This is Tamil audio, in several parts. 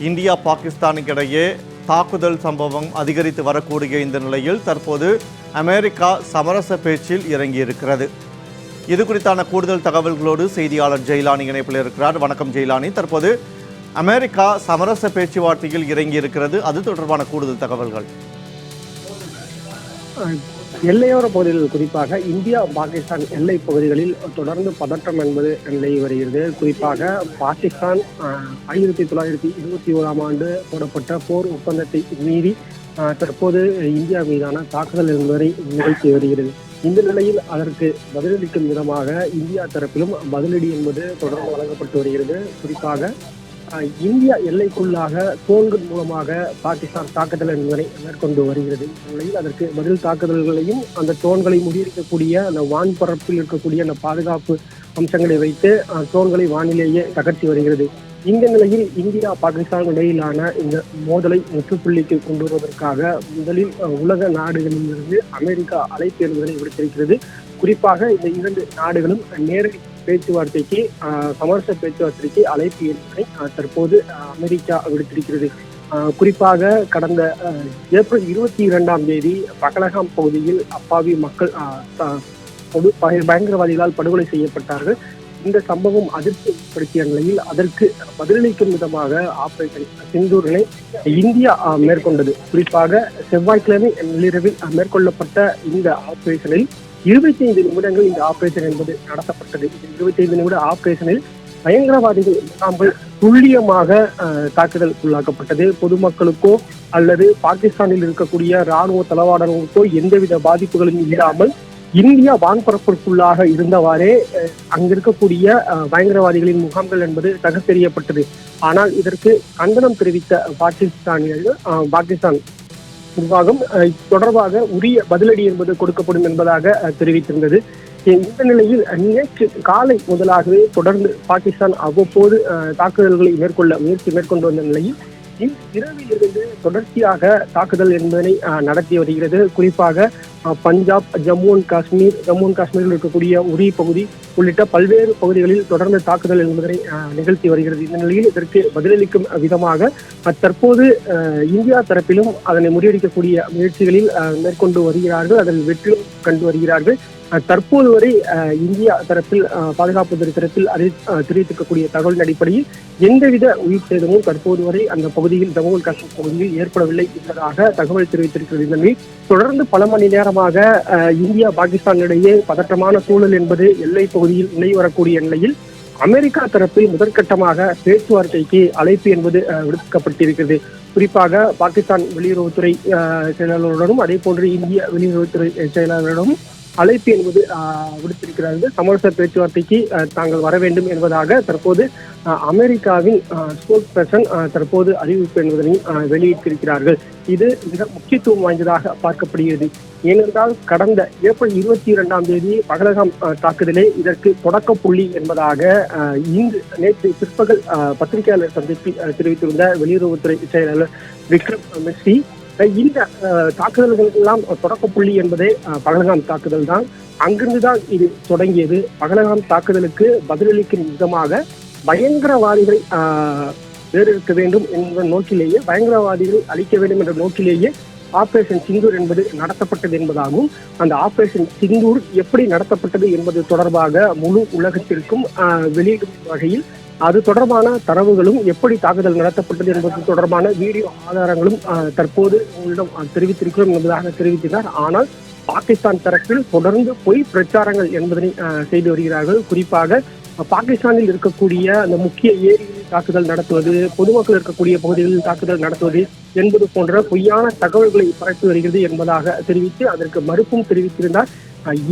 இந்தியா பாகிஸ்தானுக்கு இடையே தாக்குதல் சம்பவம் அதிகரித்து வரக்கூடிய இந்த நிலையில் தற்போது அமெரிக்கா சமரச பேச்சில் இறங்கியிருக்கிறது. இது குறித்தான கூடுதல் தகவல்களோடு செய்தியாளர் ஜெயிலானி இணைப்பில் இருக்கிறார். வணக்கம் ஜெயிலானி. தற்போது அமெரிக்கா சமரச பேச்சுவார்த்தையில் இறங்கியிருக்கிறது, அது தொடர்பான கூடுதல் தகவல்கள். எல்லையோர பகுதிகளில் குறிப்பாக இந்தியா பாகிஸ்தான் எல்லை பகுதிகளில் தொடர்ந்து பதற்றம் என்பது நிலவி வருகிறது. குறிப்பாக பாகிஸ்தான் 1921 போடப்பட்ட போர் ஒப்பந்தத்தை மீறி தற்போது இந்தியா மீதான தாக்குதல் என்பதை நிகழ்த்தி வருகிறது. இந்த நிலையில் அதற்கு பதிலளிக்கும் விதமாக இந்தியா தரப்பிலும் பதிலடி என்பது தொடர்ந்து வழங்கப்பட்டு வருகிறது. குறிப்பாக இந்தியா எல்லைக்குள்ளாக தோன்கள் மூலமாக பாகிஸ்தான் தாக்குதல் என்பதை மேற்கொண்டு வருகிறது. நிலையில் அதற்கு பதில் தாக்குதல்களையும் அந்த தோன்களை முறியடிக்கக்கூடிய அந்த வான்பரப்பில் இருக்கக்கூடிய அந்த பாதுகாப்பு அம்சங்களை வைத்து தோன்களை வானிலேயே தகர்த்தி வருகிறது. இந்த நிலையில் இந்தியா பாகிஸ்தான் இடையிலான இந்த மோதலை முற்றுப்புள்ளிக்கு கொண்டு வருவதற்காக முதலில் உலக நாடுகளிலிருந்து அமெரிக்கா அழைப்பு என்பதனை விடுத்திருக்கிறது. குறிப்பாக இந்த இரண்டு நாடுகளும் நேரடி பேச்சுவார்த்தைக்கு சமரச பேச்சுவார்த்தைக்கு அழைப்பு என்பதை தற்போது அமெரிக்கா விடுத்திருக்கிறது. குறிப்பாக கடந்த ஏப்ரல் 22 பகலகாம் பகுதியில் அப்பாவி மக்கள் பயங்கரவாதிகளால் படுகொலை செய்யப்பட்டார்கள். இந்த சம்பவம் அதிர்ச்சி ஏற்படுத்திய நிலையில் அதற்கு பதிலளிக்கும் விதமாக ஆபரேஷன் சிந்தூரினை இந்தியா மேற்கொண்டது. குறிப்பாக செவ்வாய்க்கிழமை நள்ளிரவில் மேற்கொள்ளப்பட்ட இந்த ஆபரேஷனில் 25 நிமிடங்கள் இந்த ஆபரேஷன் என்பது நடத்தப்பட்டது. இந்த 25 நிமிட ஆபரேஷனில் பயங்கரவாதிகள் முகாம்கள் துல்லியமாக தாக்குதல் உள்ளாக்கப்பட்டது. பொதுமக்களுக்கோ அல்லது பாகிஸ்தானில் இருக்கக்கூடிய ராணுவ தளவாடங்களுக்கோ எந்தவித பாதிப்புகளும் இல்லாமல் இந்தியா வான்பரப்பிற்குள்ளாக இருந்தவாறே அங்கிருக்கக்கூடிய பயங்கரவாதிகளின் முகாம்கள் என்பது தகர்த்தெறியப்பட்டது. ஆனால் இதற்கு கண்டனம் தெரிவித்த பாகிஸ்தான் நிர்வாகம் தொடர்பாக உரிய பதிலடி என்பது கொடுக்கப்படும் என்பதாக தெரிவித்திருந்தது. இந்த நிலையில் நேற்று காலை முதலாகவே தொடர்ந்து பாகிஸ்தான் அவ்வப்போது தாக்குதல்களை மேற்கொண்டு வந்த நிலையில் இரவில் இருந்து தொடர்ச்சியாக தாக்குதல் என்பதனை நடத்தி வருகிறது. குறிப்பாக பஞ்சாப், ஜம்மு அண்ட் காஷ்மீரில் இருக்கக்கூடிய உரி பகுதி உள்ளிட்ட பல்வேறு பகுதிகளில் தொடர்ந்து தாக்குதல் என்பதனை நிகழ்த்தி வருகிறது. இந்த நிலையில் இதற்கு பதிலளிக்கும் விதமாக தற்போது இந்தியா தரப்பிலும் அதனை முறியடிக்கக்கூடிய முயற்சிகளில் மேற்கொண்டு வருகிறார்கள், அதில் வெற்றியும் கண்டு வருகிறார்கள். தற்போது வரை இந்தியா தரப்பில் பாதுகாப்புத்துறை தரப்பில் தெரிவித்திருக்கக்கூடிய தகவலின் அடிப்படையில் எந்தவித உயிர் சேதமும் தற்போது வரை அந்த பகுதியில் ஜம்மு அண்ட் காஷ்மீர் பகுதியில் ஏற்படவில்லை என்பதாக தகவல் தெரிவித்திருக்கிறது. இந்த நிலையில் தொடர்ந்து பல மணி நேரமாக இந்தியா பாகிஸ்தான் இடையே பதற்றமான சூழல் என்பது எல்லை பகுதியில் நிலை வரக்கூடிய நிலையில் அமெரிக்கா தரப்பில் முதற்கட்டமாக பேச்சுவார்த்தைக்கு அழைப்பு என்பது விடுக்கப்பட்டிருக்கிறது. குறிப்பாக பாகிஸ்தான் வெளியுறவுத்துறை செயலாளருடனும் அதே போன்று இந்திய வெளியுறவுத்துறை செயலாளரிடமும் அழைப்பு என்பது விடுத்திருக்கிறார்கள். சமரச பேச்சுவார்த்தைக்கு தாங்கள் வர வேண்டும் என்பதாக தற்போது அமெரிக்காவின் ஸ்போக்ஸ் பர்சன் தற்போது அறிவிப்பு என்பதனை வெளியிட்டிருக்கிறார்கள். இது மிக முக்கியத்துவம் வாய்ந்ததாக பார்க்கப்படுகிறது. ஏனென்றால் கடந்த ஏப்ரல் 22 பகலகாம் தாக்குதலே இதற்கு தொடக்க புள்ளி என்பதாக நேற்று பிற்பகல் பத்திரிகையாளர் சந்திப்பில் தெரிவித்திருந்த வெளியுறவுத்துறை செயலாளர் விக்ரம் மிஸ்ரி இந்த தாக்குதல்களுக்கு எல்லாம் தொடக்க புள்ளி என்பதே பகலகாம் தாக்குதல் தான். அங்கிருந்துதான் இது தொடங்கியது. பகலகாம் தாக்குதலுக்கு பதிலளிக்கும் விதமாக பயங்கரவாதிகளை வேறெடுக்க வேண்டும் என்ற நோக்கிலேயே, பயங்கரவாதிகளை அழிக்க வேண்டும் என்ற நோக்கிலேயே ஆபரேஷன் சிந்தூர் என்பது நடத்தப்பட்டது என்பதாகவும், அந்த ஆபரேஷன் சிந்தூர் எப்படி நடத்தப்பட்டது என்பது தொடர்பாக முழு உலகத்திற்கும் வெளியிடும் வகையில் அது தொடர்பான தரவுகளும், எப்படி தாக்குதல் நடத்தப்பட்டது என்பது தொடர்பான வீடியோ ஆதாரங்களும் தற்போது உங்களிடம் தெரிவித்திருக்கிறோம் என்பதாக தெரிவித்தார். ஆனால் பாகிஸ்தான் தரப்பில் தொடர்ந்து பொய் பிரச்சாரங்கள் என்பதனை செய்து வருகிறார்கள். குறிப்பாக பாகிஸ்தானில் இருக்கக்கூடிய அந்த முக்கிய ஏரிகளில் தாக்குதல் நடத்துவது, பொதுமக்கள் இருக்கக்கூடிய பகுதிகளில் தாக்குதல் நடத்துவது என்பது போன்ற பொய்யான தகவல்களை பரப்பி வருகிறது என்பதாக தெரிவித்து அதற்கு மறுப்பும் தெரிவித்திருந்தார்.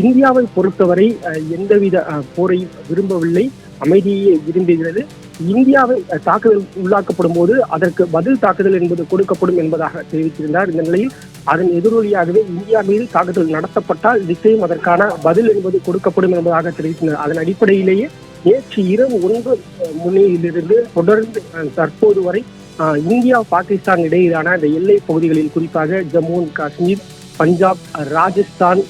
இந்தியாவை பொறுத்தவரை எந்தவித போரையும் விரும்பவில்லை, அமைதியை விரும்புகிறது. இந்தியாவை தாக்குதல் உள்ளாக்கப்படும் போது அதற்கு பதில் தாக்குதல் என்பது கொடுக்கப்படும் என்பதாக தெரிவித்திருந்தார். இந்த நிலையில் அதன் எதிரொலியாகவே இந்தியா மீது தாக்குதல் நடத்தப்பட்டால் நிச்சயம் அதற்கான பதில் என்பது கொடுக்கப்படும் என்பதாக தெரிவித்தனர். அதன் அடிப்படையிலேயே நேற்று இரவு 9 மணியிலிருந்து தொடர்ந்து தற்போது வரை இந்தியா பாகிஸ்தான் இடையிலான இந்த எல்லை பகுதிகளில், குறிப்பாக ஜம்மு அண்ட் காஷ்மீர், பஞ்சாப், ராஜஸ்தான்,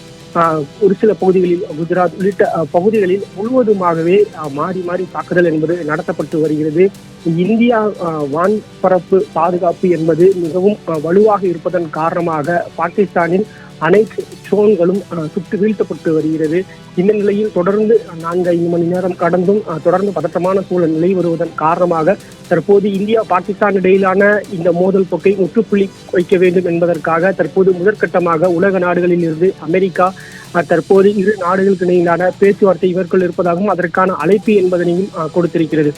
ஒரு சில பகுதிகளில் குஜராத் உள்ளிட்ட பகுதிகளில் முழுவதுமாகவே மாறி மாறி தாக்குதல் என்பது நடத்தப்பட்டு வருகிறது. இந்தியா வான்பரப்பு பாதுகாப்பு என்பது மிகவும் வலுவாக இருப்பதன் காரணமாக பாகிஸ்தானின் அனைத்து ட்ரோன்களும் சுட்டு வீழ்த்தப்பட்டு வருகிறது. இந்த நிலையில் தொடர்ந்து 4-5 மணி நேரம் கடந்தும் தொடர்ந்து பதற்றமான சூழல் நிலை வருவதன் காரணமாக தற்போது இந்தியா பாகிஸ்தான் இடையிலான இந்த மோதல் போக்கை முற்றுப்புள்ளி வைக்க வேண்டும் என்பதற்காக தற்போது முதற்கட்டமாக உலக நாடுகளில் இருந்து அமெரிக்கா தற்போது இரு நாடுகளுக்கு இடையிலான பேச்சுவார்த்தை மேற்கொள்ள இருப்பதாகவும் அதற்கான அழைப்பு என்பதனையும் கொடுத்திருக்கிறது.